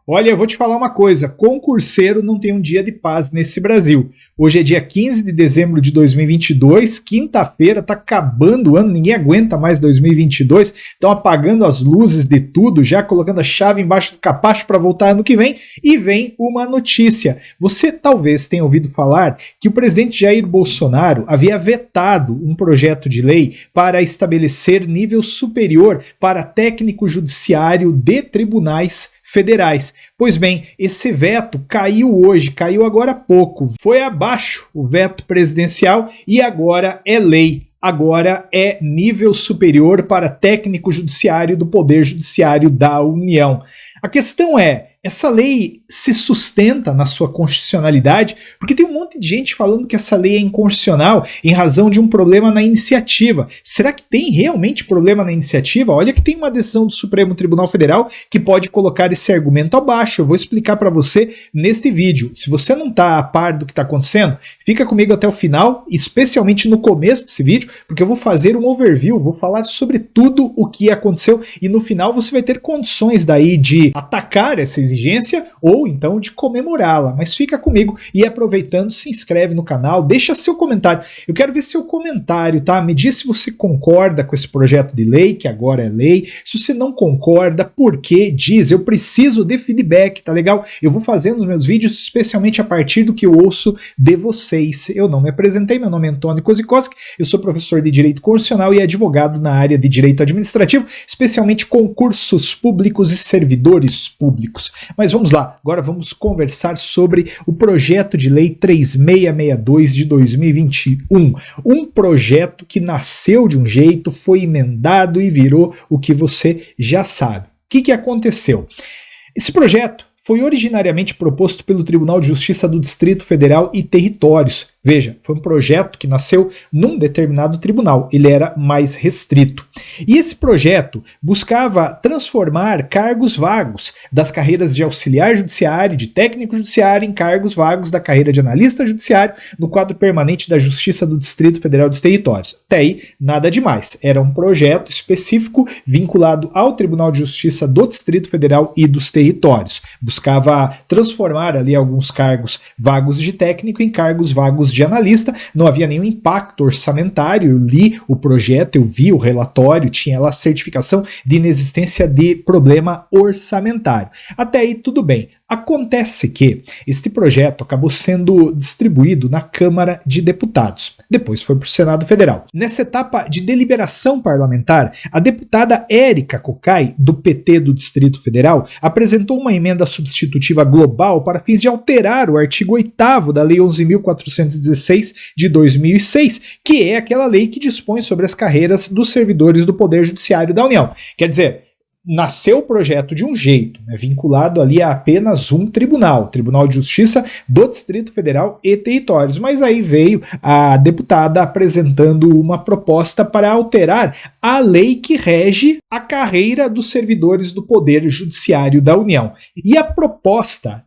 Olha, eu vou te falar uma coisa, concurseiro não tem um dia de paz nesse Brasil. Hoje é dia 15 de dezembro de 2022, quinta-feira, tá acabando o ano, ninguém aguenta mais 2022, estão apagando as luzes de tudo, já colocando a chave embaixo do capacho para voltar ano que vem, e vem uma notícia. Você talvez tenha ouvido falar que o presidente Jair Bolsonaro havia vetado um projeto de lei para estabelecer nível superior para técnico judiciário de tribunais federais. Pois bem, esse veto caiu hoje, caiu agora há pouco. Foi abaixo o veto presidencial e agora é lei. Agora é nível superior para técnico judiciário do Poder Judiciário da União. A questão é, essa lei se sustenta na sua constitucionalidade? Porque tem um monte de gente falando que essa lei é inconstitucional em razão de um problema na iniciativa. Será que tem realmente problema na iniciativa? Olha que tem uma decisão do Supremo Tribunal Federal que pode colocar esse argumento abaixo. Eu vou explicar para você neste vídeo. Se você não está a par do que está acontecendo, fica comigo até o final, especialmente no começo desse vídeo, porque eu vou fazer um overview, vou falar sobre tudo o que aconteceu e no final você vai ter condições daí de atacar essa exigência ou então de comemorá-la, mas fica comigo e aproveitando, se inscreve no canal, deixa seu comentário, eu quero ver seu comentário, tá? Me diz se você concorda com esse projeto de lei, que agora é lei, se você não concorda, por que? Diz, eu preciso de feedback, tá legal? Eu vou fazendo os meus vídeos especialmente a partir do que eu ouço de vocês. Eu não me apresentei, meu nome é Antônio Kozikoski, eu sou professor de Direito Constitucional e advogado na área de Direito Administrativo, especialmente concursos públicos e servidores públicos. Mas vamos lá, agora vamos conversar sobre o projeto de lei 3662 de 2021. Um projeto que nasceu de um jeito, foi emendado e virou o que você já sabe. O que aconteceu? Esse projeto foi originariamente proposto pelo Tribunal de Justiça do Distrito Federal e Territórios. Veja, foi um projeto que nasceu num determinado tribunal, ele era mais restrito. E esse projeto buscava transformar cargos vagos das carreiras de auxiliar judiciário, de técnico judiciário, em cargos vagos da carreira de analista judiciário no quadro permanente da Justiça do Distrito Federal e dos Territórios. Até aí, nada demais. Era um projeto específico vinculado ao Tribunal de Justiça do Distrito Federal e dos Territórios. Buscava transformar ali alguns cargos vagos de técnico em cargos vagos de analista, não havia nenhum impacto orçamentário, eu li o projeto, eu vi o relatório, tinha lá a certificação de inexistência de problema orçamentário. Até aí tudo bem. Acontece que este projeto acabou sendo distribuído na Câmara de Deputados, depois foi para o Senado Federal. Nessa etapa de deliberação parlamentar, a deputada Érica Cocai, do PT do Distrito Federal, apresentou uma emenda substitutiva global para fins de alterar o artigo 8º da Lei 11.416 de 2006, que é aquela lei que dispõe sobre as carreiras dos servidores do Poder Judiciário da União. Quer dizer, nasceu o projeto de um jeito, né, vinculado ali a apenas um tribunal, Tribunal de Justiça do Distrito Federal e Territórios, mas aí veio a deputada apresentando uma proposta para alterar a lei que rege a carreira dos servidores do Poder Judiciário da União. E a proposta,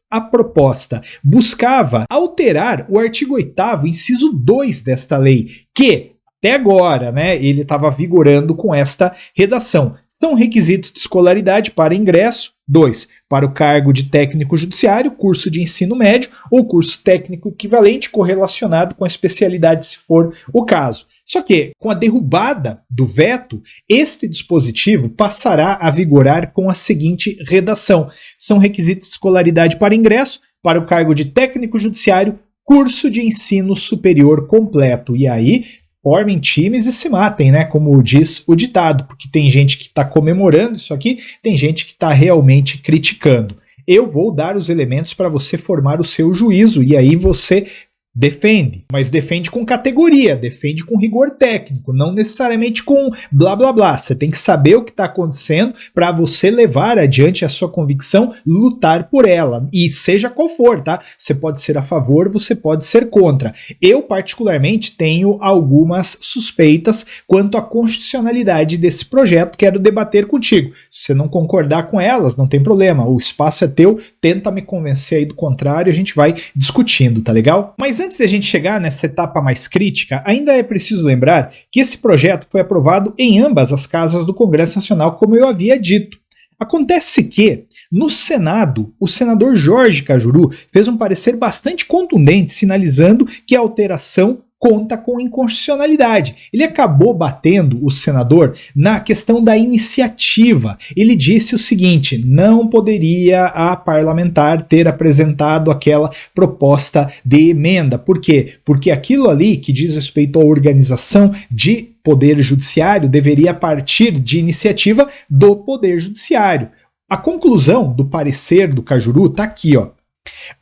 a proposta buscava alterar o artigo 8º, inciso 2 desta lei, que até agora, né, ele estava vigorando com esta redação. São requisitos de escolaridade para ingresso. 2. Para o cargo de técnico judiciário, curso de ensino médio ou curso técnico equivalente correlacionado com a especialidade, se for o caso. Só que, com a derrubada do veto, este dispositivo passará a vigorar com a seguinte redação. São requisitos de escolaridade para ingresso, para o cargo de técnico judiciário, curso de ensino superior completo. E aí, formem times e se matem, né? Como diz o ditado, porque tem gente que está comemorando isso aqui, tem gente que está realmente criticando. Eu vou dar os elementos para você formar o seu juízo e aí você defende, mas defende com categoria, defende com rigor técnico, não necessariamente com blá blá blá. Você tem que saber o que está acontecendo para você levar adiante a sua convicção, lutar por ela, e seja qual for, tá? Você pode ser a favor, você pode ser contra. Eu particularmente tenho algumas suspeitas quanto à constitucionalidade desse projeto, quero debater contigo. Se você não concordar com elas, não tem problema, o espaço é teu, tenta me convencer aí do contrário, a gente vai discutindo, tá legal? Mas antes de a gente chegar nessa etapa mais crítica, ainda é preciso lembrar que esse projeto foi aprovado em ambas as casas do Congresso Nacional, como eu havia dito. Acontece que, No Senado, o senador Jorge Cajuru fez um parecer bastante contundente, sinalizando que a alteração conta com inconstitucionalidade. Ele acabou batendo, o senador, na questão da iniciativa. Ele disse o seguinte: não poderia a parlamentar ter apresentado aquela proposta de emenda. Por quê? Porque aquilo ali que diz respeito à organização de Poder Judiciário deveria partir de iniciativa do Poder Judiciário. A conclusão do parecer do Cajuru está aqui, ó.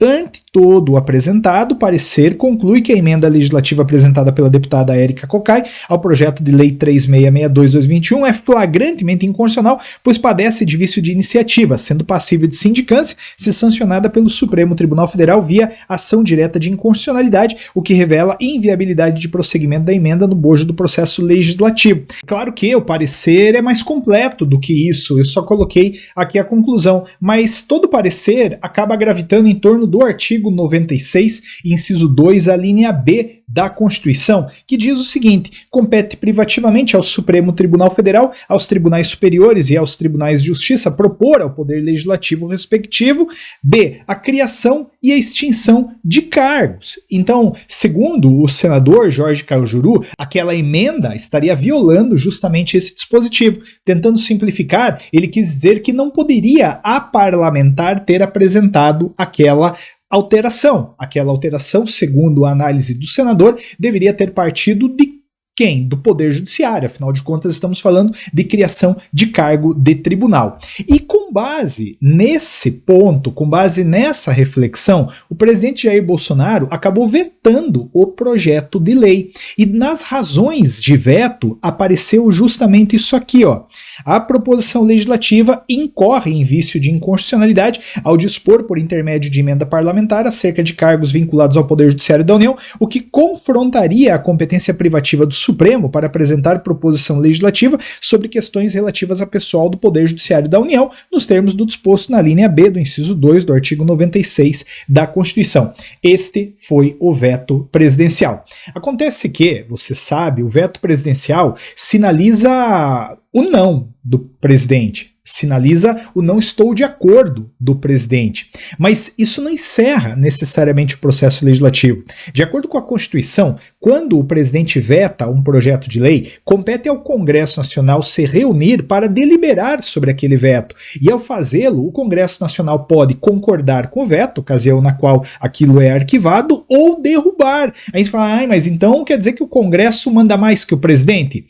Ante todo o apresentado, o parecer conclui que a emenda legislativa apresentada pela deputada Érica Cocai ao projeto de lei 3662/2021 é flagrantemente inconstitucional, pois padece de vício de iniciativa, sendo passível de sindicância se sancionada pelo Supremo Tribunal Federal via ação direta de inconstitucionalidade, o que revela inviabilidade de prosseguimento da emenda no bojo do processo legislativo. Claro que o parecer é mais completo do que isso, eu só coloquei aqui a conclusão, mas todo parecer acaba gravitando em torno do artigo 96, inciso 2, a linha B da Constituição, que diz o seguinte: compete privativamente ao Supremo Tribunal Federal, aos tribunais superiores e aos tribunais de justiça propor ao Poder Legislativo respectivo, B, a criação e a extinção de cargos. Então, segundo o senador Jorge Cajuru, aquela emenda estaria violando justamente esse dispositivo. Tentando simplificar, ele quis dizer que não poderia a parlamentar ter apresentado aquela alteração. Aquela alteração, segundo a análise do senador, deveria ter partido de quem? Do Poder Judiciário. Afinal de contas, estamos falando de criação de cargo de tribunal. E com base nesse ponto, com base nessa reflexão, o presidente Jair Bolsonaro acabou vetando o projeto de lei. E nas razões de veto apareceu justamente isso aqui, ó. A proposição legislativa incorre em vício de inconstitucionalidade ao dispor, por intermédio de emenda parlamentar, acerca de cargos vinculados ao Poder Judiciário da União, o que confrontaria a competência privativa do Supremo para apresentar proposição legislativa sobre questões relativas a pessoal do Poder Judiciário da União, nos termos do disposto na linha B do inciso 2 do artigo 96 da Constituição. Este foi o veto presidencial. Acontece que, você sabe, o veto presidencial sinaliza o não do presidente, sinaliza o não estou de acordo do presidente. Mas isso não encerra necessariamente o processo legislativo. De acordo com a Constituição, quando o presidente veta um projeto de lei, compete ao Congresso Nacional se reunir para deliberar sobre aquele veto. E ao fazê-lo, o Congresso Nacional pode concordar com o veto, ocasião na qual aquilo é arquivado, ou derrubar. Aí você fala, mas então quer dizer que o Congresso manda mais que o presidente?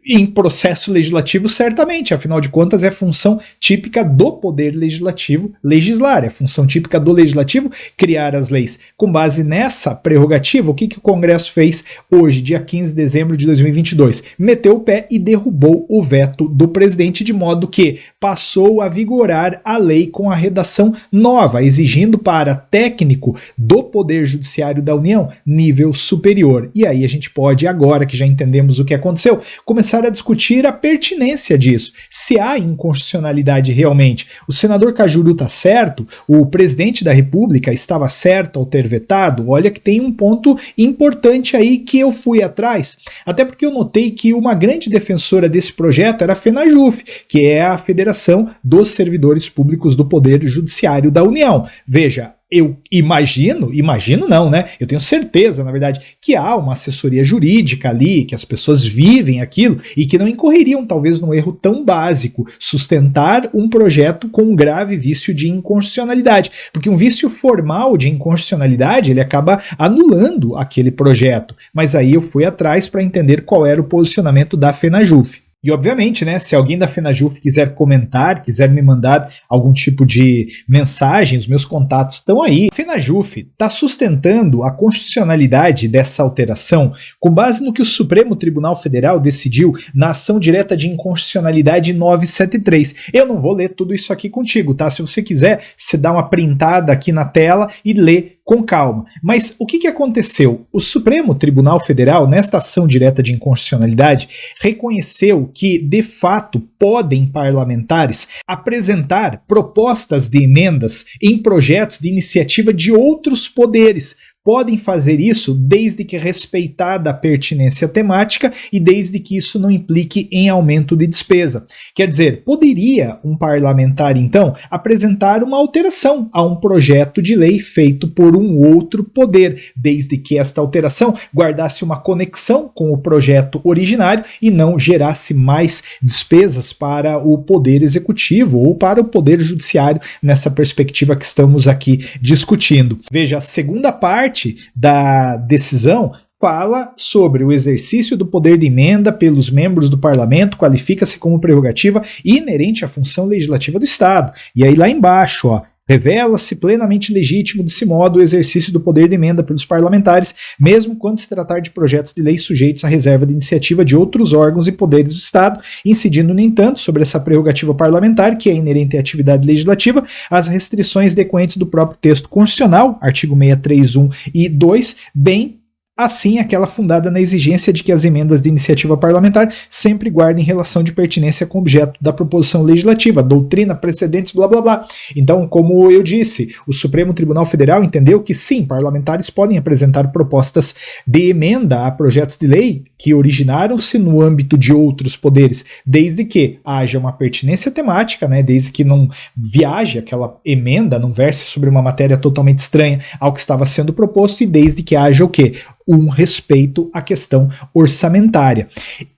Em processo legislativo, certamente, afinal de contas é função típica do Poder Legislativo legislar, é função típica do Legislativo criar as leis. Com base nessa prerrogativa, o que o Congresso fez hoje, dia 15 de dezembro de 2022? Meteu o pé e derrubou o veto do presidente, de modo que passou a vigorar a lei com a redação nova, exigindo para técnico do Poder Judiciário da União nível superior. E aí a gente pode, agora que já entendemos o que aconteceu, começar a discutir a pertinência disso. Se há inconstitucionalidade realmente. O senador Cajuru está certo? O presidente da República estava certo ao ter vetado? Olha que tem um ponto importante aí que eu fui atrás. Até porque eu notei que uma grande defensora desse projeto era a FENAJUF, que é a Federação dos Servidores Públicos do Poder Judiciário da União. Veja, eu imagino não, né? Eu tenho certeza, na verdade, que há uma assessoria jurídica ali, que as pessoas vivem aquilo e que não incorreriam talvez num erro tão básico, sustentar um projeto com um grave vício de inconstitucionalidade, porque um vício formal de inconstitucionalidade, ele acaba anulando aquele projeto. Mas aí eu fui atrás para entender qual era o posicionamento da FENAJUF. E obviamente, né, se alguém da FENAJUF quiser comentar, quiser me mandar algum tipo de mensagem, os meus contatos estão aí. A FENAJUF está sustentando a constitucionalidade dessa alteração com base no que o Supremo Tribunal Federal decidiu na ação direta de inconstitucionalidade 973. Eu não vou ler tudo isso aqui contigo, tá? Se você quiser, você dá uma printada aqui na tela e lê com calma. Mas o que aconteceu? O Supremo Tribunal Federal, nesta ação direta de inconstitucionalidade, reconheceu que, de fato, podem parlamentares apresentar propostas de emendas em projetos de iniciativa de outros poderes, podem fazer isso desde que respeitada a pertinência temática e desde que isso não implique em aumento de despesa. Quer dizer, poderia um parlamentar, então, apresentar uma alteração a um projeto de lei feito por um outro poder, desde que esta alteração guardasse uma conexão com o projeto originário e não gerasse mais despesas para o poder executivo ou para o poder judiciário nessa perspectiva que estamos aqui discutindo. Veja, a segunda parte da decisão fala sobre o exercício do poder de emenda pelos membros do parlamento, qualifica-se como prerrogativa inerente à função legislativa do Estado. E aí lá embaixo, ó, revela-se plenamente legítimo desse modo o exercício do poder de emenda pelos parlamentares, mesmo quando se tratar de projetos de lei sujeitos à reserva de iniciativa de outros órgãos e poderes do Estado, incidindo, no entanto, sobre essa prerrogativa parlamentar, que é inerente à atividade legislativa, as restrições decorrentes do próprio texto constitucional, artigo 631 e 2, bem assim aquela fundada na exigência de que as emendas de iniciativa parlamentar sempre guardem relação de pertinência com o objeto da proposição legislativa, doutrina, precedentes, blá blá blá. Então, como eu disse, o Supremo Tribunal Federal entendeu que sim, parlamentares podem apresentar propostas de emenda a projetos de lei que originaram-se no âmbito de outros poderes, desde que haja uma pertinência temática, né, desde que não viaje aquela emenda, não verse sobre uma matéria totalmente estranha ao que estava sendo proposto, e desde que haja o quê? Um respeito à questão orçamentária.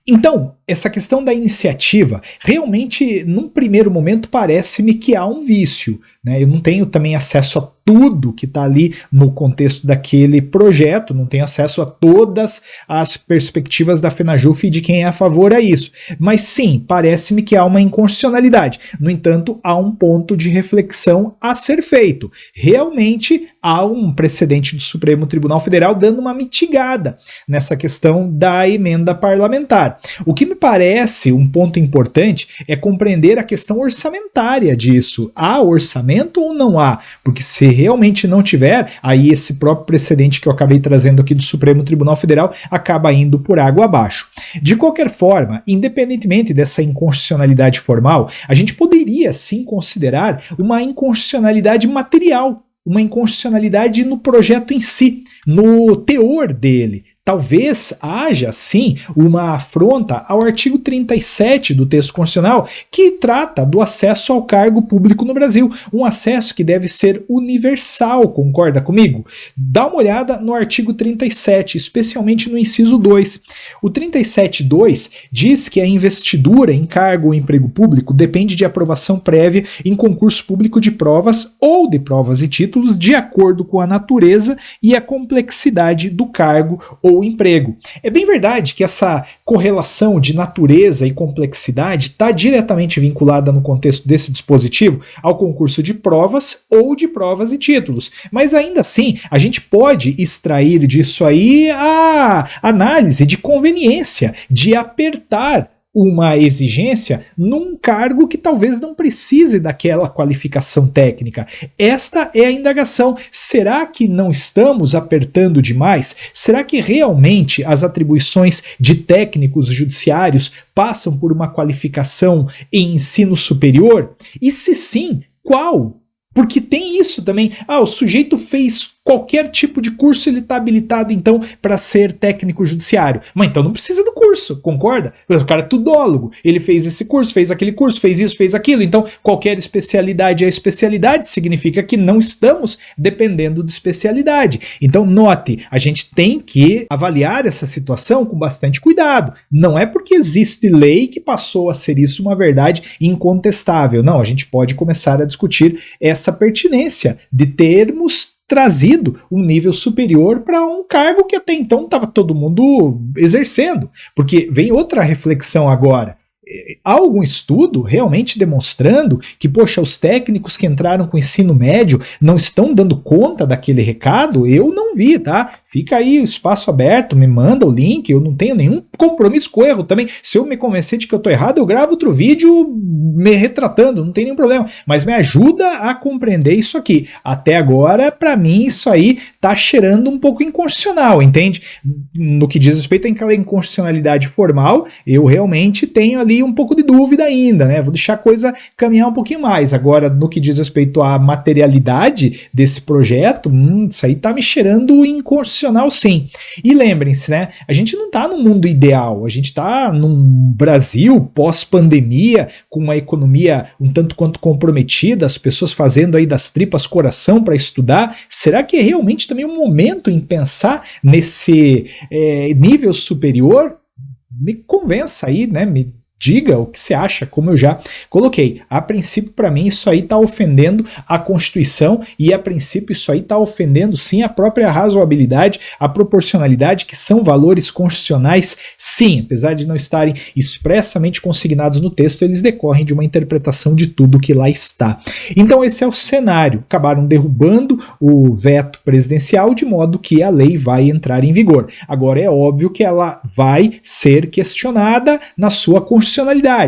Então, essa questão da iniciativa, realmente, num primeiro momento, parece-me que há um vício, né? Eu não tenho também acesso a tudo que está ali no contexto daquele projeto, não tenho acesso a todas as perspectivas da FENAJUF e de quem é a favor a isso. Mas sim, parece-me que há uma inconstitucionalidade. No entanto, há um ponto de reflexão a ser feito. Realmente há um precedente do Supremo Tribunal Federal dando uma mitigada nessa questão da emenda parlamentar. O que me parece um ponto importante é compreender a questão orçamentária disso. Há orçamento ou não há? Porque se realmente não tiver, aí esse próprio precedente que eu acabei trazendo aqui do Supremo Tribunal Federal acaba indo por água abaixo. De qualquer forma, independentemente dessa inconstitucionalidade formal, a gente poderia sim considerar uma inconstitucionalidade material, uma inconstitucionalidade no projeto em si, no teor dele. Talvez haja, sim, uma afronta ao artigo 37 do texto constitucional, que trata do acesso ao cargo público no Brasil, um acesso que deve ser universal, concorda comigo? Dá uma olhada no artigo 37, especialmente no inciso 2. O 37.2 diz que a investidura em cargo ou emprego público depende de aprovação prévia em concurso público de provas ou de provas e títulos de acordo com a natureza e a complexidade do cargo ou emprego. É bem verdade que essa correlação de natureza e complexidade está diretamente vinculada no contexto desse dispositivo ao concurso de provas ou de provas e títulos, mas ainda assim a gente pode extrair disso aí a análise de conveniência, de apertar uma exigência num cargo que talvez não precise daquela qualificação técnica. Esta é a indagação. Será que não estamos apertando demais? Será que realmente as atribuições de técnicos judiciários passam por uma qualificação em ensino superior? E se sim, qual? Porque tem isso também. O sujeito fez qualquer tipo de curso, ele está habilitado então para ser técnico judiciário. Mas então não precisa do curso, concorda? O cara é tudólogo, ele fez esse curso, fez aquele curso, fez isso, fez aquilo. Então qualquer especialidade é especialidade, significa que não estamos dependendo de especialidade. Então note, a gente tem que avaliar essa situação com bastante cuidado. Não é porque existe lei que passou a ser isso uma verdade incontestável. Não, a gente pode começar a discutir essa pertinência de termos trazido um nível superior para um cargo que até então estava todo mundo exercendo. Porque vem outra reflexão agora. Há algum estudo realmente demonstrando que, poxa, os técnicos que entraram com ensino médio não estão dando conta daquele recado? Eu não vi, tá? fica aí o espaço aberto, me manda o link, eu não tenho nenhum compromisso com o erro também. Se eu me convencer de que eu tô errado, eu gravo outro vídeo me retratando, não tem nenhum problema, mas me ajuda a compreender isso aqui. Até agora, para mim, isso aí tá cheirando um pouco inconstitucional, entende? No que diz respeito àquela inconstitucionalidade formal, eu realmente tenho ali um pouco de dúvida ainda, né? Vou deixar a coisa caminhar um pouquinho mais. Agora, no que diz respeito à materialidade desse projeto, isso aí tá me cheirando inconstitucional sim. E lembrem-se, né? A gente não tá no mundo ideal, a gente tá num Brasil pós-pandemia, com uma economia um tanto quanto comprometida, as pessoas fazendo aí das tripas coração para estudar. Será que é realmente também um momento em pensar nesse nível superior? Me convença aí, né? Me diga o que você acha, como eu já coloquei. A princípio, para mim, isso aí está ofendendo a Constituição e, a princípio, isso aí está ofendendo, sim, a própria razoabilidade, a proporcionalidade, que são valores constitucionais, sim. Apesar de não estarem expressamente consignados no texto, eles decorrem de uma interpretação de tudo que lá está. Então, esse é o cenário. Acabaram derrubando o veto presidencial, de modo que a lei vai entrar em vigor. Agora, é óbvio que ela vai ser questionada na sua constitucionalidade,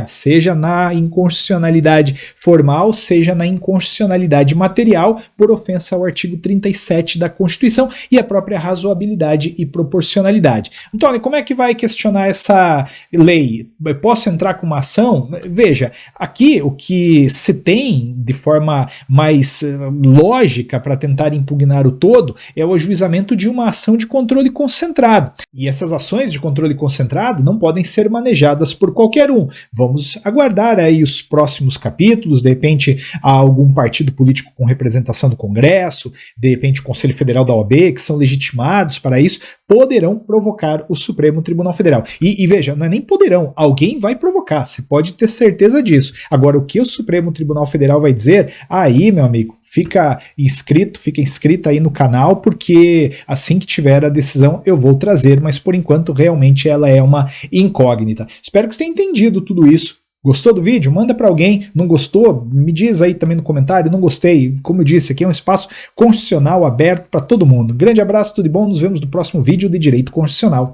seja na inconstitucionalidade formal, seja na inconstitucionalidade material, por ofensa ao artigo 37 da Constituição e a própria razoabilidade e proporcionalidade. Antônio, como é que vai questionar essa lei? Eu posso entrar com uma ação? Veja, aqui o que se tem de forma mais lógica para tentar impugnar o todo é o ajuizamento de uma ação de controle concentrado. E essas ações de controle concentrado não podem ser manejadas por qualquer um. Vamos aguardar aí os próximos capítulos, de repente há algum partido político com representação do Congresso, de repente o Conselho Federal da OAB, que são legitimados para isso, poderão provocar o Supremo Tribunal Federal. E veja, não é nem poderão, alguém vai provocar, você pode ter certeza disso. Agora, o que o Supremo Tribunal Federal vai dizer, aí, meu amigo, fica inscrito aí no canal, porque assim que tiver a decisão eu vou trazer, mas por enquanto realmente ela é uma incógnita. Espero que você tenha entendido tudo isso. Gostou do vídeo? Manda para alguém. Não gostou? Me diz aí também no comentário. Não gostei. Como eu disse, aqui é um espaço constitucional aberto para todo mundo. Grande abraço, tudo de bom. Nos vemos no próximo vídeo de Direito Constitucional.